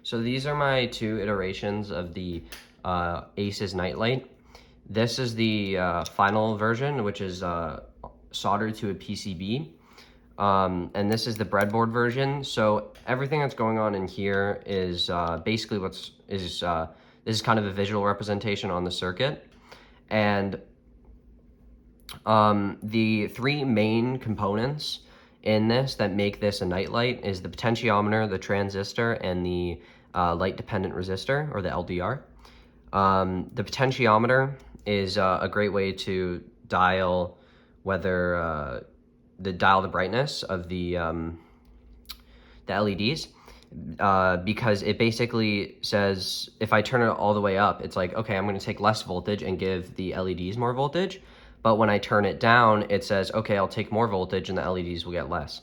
So these are my two iterations of the ACES nightlight. This is the final version, which is soldered to a PCB. And this is the breadboard version. So everything that's going on in here is basically this is kind of a visual representation on the circuit. And the three main components in this that make this a nightlight is the potentiometer, the transistor, and the light dependent resistor, or the LDR. The potentiometer is a great way to dial whether dial the brightness of the LEDs, because it basically says if I turn it all the way up, it's like, okay, I'm going to take less voltage and give the LEDs more voltage. But when I turn it down, it says, okay, I'll take more voltage and the LEDs will get less.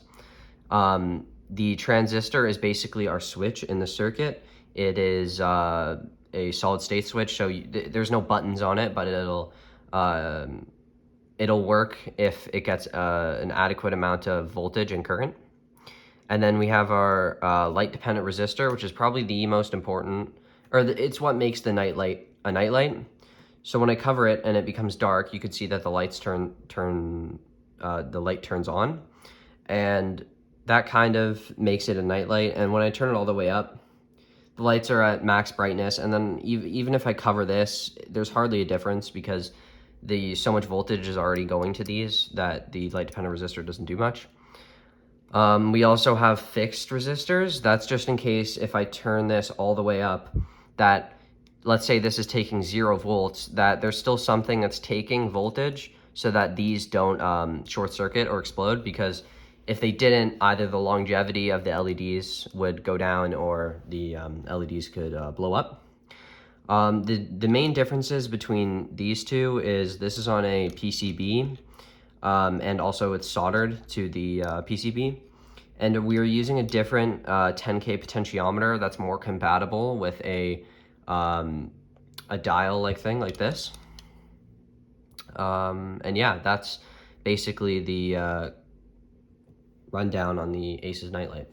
The transistor is basically our switch in the circuit. It is a solid state switch, so there's no buttons on it, but it'll work if it gets an adequate amount of voltage and current. And then we have our light dependent resistor, which is probably the most important, or it's what makes the nightlight a nightlight. So when I cover it and it becomes dark, you could see that the lights the light turns on, and that kind of makes it a nightlight. And when I turn it all the way up, the lights are at max brightness. And then even if I cover this, there's hardly a difference because so much voltage is already going to these that the light dependent resistor doesn't do much. We also have fixed resistors. That's just in case if I turn this all the way up, that let's say this is taking 0 volts, that there's still something that's taking voltage so that these don't short circuit or explode, because if they didn't, either the longevity of the LEDs would go down or the LEDs could blow up. The main differences between these two is this is on a PCB, and also it's soldered to the PCB. And we are using a different 10K potentiometer that's more compatible with a dial-like thing like this. And yeah, that's basically the rundown on the ACES nightlight.